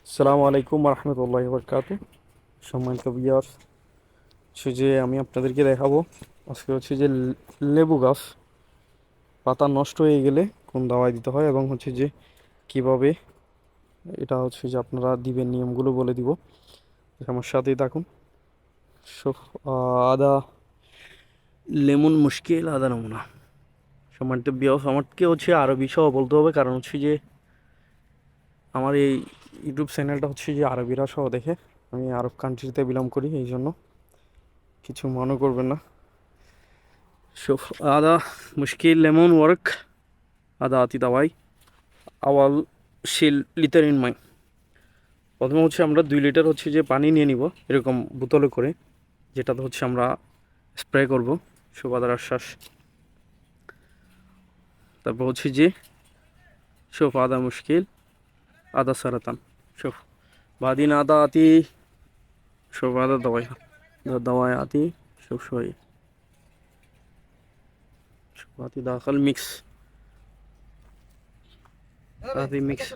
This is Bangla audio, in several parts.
আসসালামু আলাইকুম রহমতুল্লাহি বরকাতু। সম্মানিত ভিউয়ার্স, হচ্ছে যে আমি আপনাদেরকে দেখাবো আজকে হচ্ছে যে লেবু গাছ পাতা নষ্ট হয়ে গেলে কোন দাওয়াই দিতে হয় এবং হচ্ছে যে কিভাবে এটা হচ্ছে যে আপনারা দিবেন, নিয়মগুলো বলে দিব। আমার সাথেই থাকুন। সো আদা লেমন মুশকিল আদা নমুনা। সম্মানিত ভিউয়ার্স, আমাকে হচ্ছে আরবি সহ বলতে হবে, কারণ হচ্ছে যে আমার এই ইউটিউব চ্যানেলটা হচ্ছে যে আরবিরা সহ দেখে। আমি আরব কান্ট্রিতে বিলং করি, এই জন্য কিছু মনে করবেন না। شوف هذا مشكل ليمون ورك. هذا আতি দাওয়াই আওয়াল শিল লিটার ইন মাই। প্রথমে হচ্ছে আমরা 2 লিটার হচ্ছে যে পানি নিয়ে নিব এরকম বোতলে করে, যেটাতে হচ্ছে আমরা স্প্রে করব সুবাদার আশ্বাস। তারপর হচ্ছে যে شوف هذا مشكل هذا سرطان. شوف بعدين هذا آتي. شوف هذا دواء. ده دواء آتي. شوف شوية. شوف آتي داخل ميكس. آتي ميكس.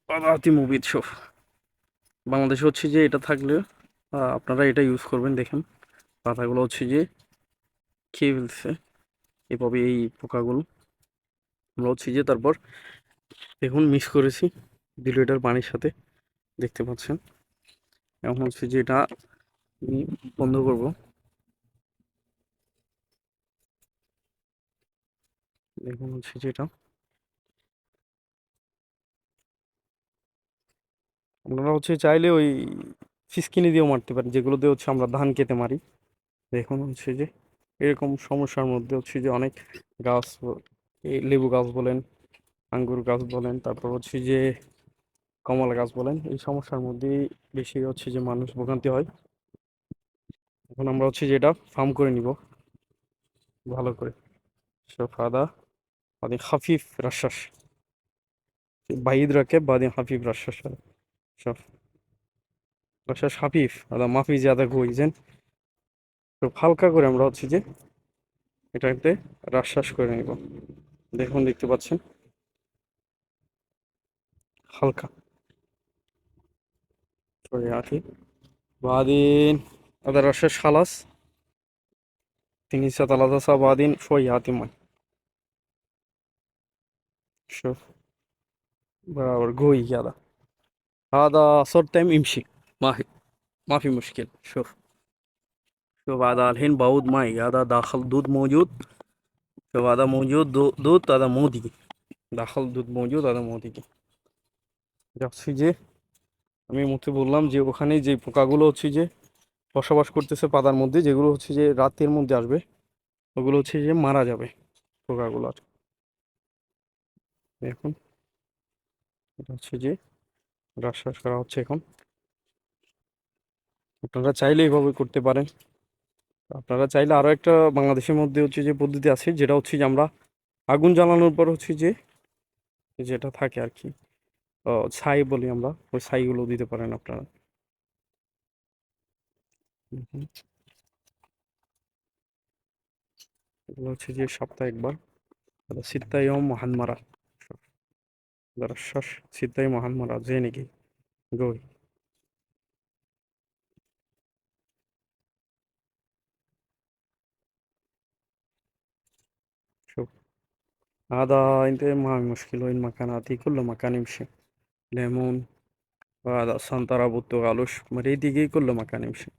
هذا آتي مبيد. شوف বাংলাদেশে হচ্ছে যে এটা থাকলে আপনারা এটা ইউজ করবেন। দেখেন পাতাগুলো হচ্ছে যে খেয়ে ফেলছে এভাবে এই পোকাগুলো। আমরা হচ্ছে যে তারপর দেখুন মিক্স করেছি 2 লিটার পানির সাথে, দেখতে পাচ্ছেন। এখন হচ্ছে যে এটা আমি বন্ধ করব। দেখুন হচ্ছে যে এটা আপনারা হচ্ছে চাইলে ওই ফিসকিনি দিয়েও মারতে পারেন, যেগুলোতে হচ্ছে আমরা ধান কেটে মারি। দেখুন হচ্ছে যে এরকম সমস্যার মধ্যে হচ্ছে যে অনেক গাছ, এই লেবু গাছ বলেন, আঙ্গুর গাছ বলেন, তারপর হচ্ছে যে কমলা গাছ বলেন, এই সমস্যার মধ্যেই বেশি হচ্ছে যে মানুষ ভোগান্তি হয়। এখন আমরা হচ্ছে যে এটা ফার্ম করে নিব ভালো করে। সব আদা بعدين خفيف رشاش بعيد ركب بعدين خفيف رشاش. شوف رشاش خفيف هذا ما في زيادة قوي زين. খুব হালকা করে আমরা হচ্ছে যে এটাতে রাশ্বাস করে নিব। দেখুন দেখতে পাচ্ছেন হালকা شوية عافية. بعدين هذا الرشاش خلاص تنسى 3 ساعة بعدين شوية عاتي مي. شوف برابر قوي هذا. هذا صار تايم يمشي ما في مشكلة. شوف شوف هذا الحين بعود ماي هذا داخل دود موجود. شوف هذا موجود دود هذا مو دقيق داخل دود موجود هذا مو دقيق. যাচ্ছি যে আমি মুতে বললাম যে ওখানে যে পোকাগুলো হচ্ছে যে বসবাস করতেছে পাতার মধ্যে, যেগুলো হচ্ছে যে রাতের মধ্যে আসবে, ওগুলো হচ্ছে যে মারা যাবে পোকাগুলো। আর এখন এটা হচ্ছে যে রাসায়নিক করা হচ্ছে এখন। আপনারা চাইলে এইভাবে করতে পারেন। আপনারা চাইলে আরও একটা বাংলাদেশের মধ্যে হচ্ছে যে পদ্ধতি আছে, যেটা হচ্ছে যে আমরা আগুন জ্বালানোর পর হচ্ছে যে যেটা থাকে আর কি, ছাই বলি আমরা, ওই ছাইগুলো দিতে পারেন আপনারা। হুম, এগুলো হচ্ছে যে সপ্তাহে একবার সিত্তা ইয়ম মহানমারা শ্বাস সিত্তাই মহানমারা যে নাকি গই। شوف هذا انت ما مشكلة وين مكاناتي كل مكان يمشي ليمون. وهذا سنترا برتقالوش مريدي كل مكان يمشي.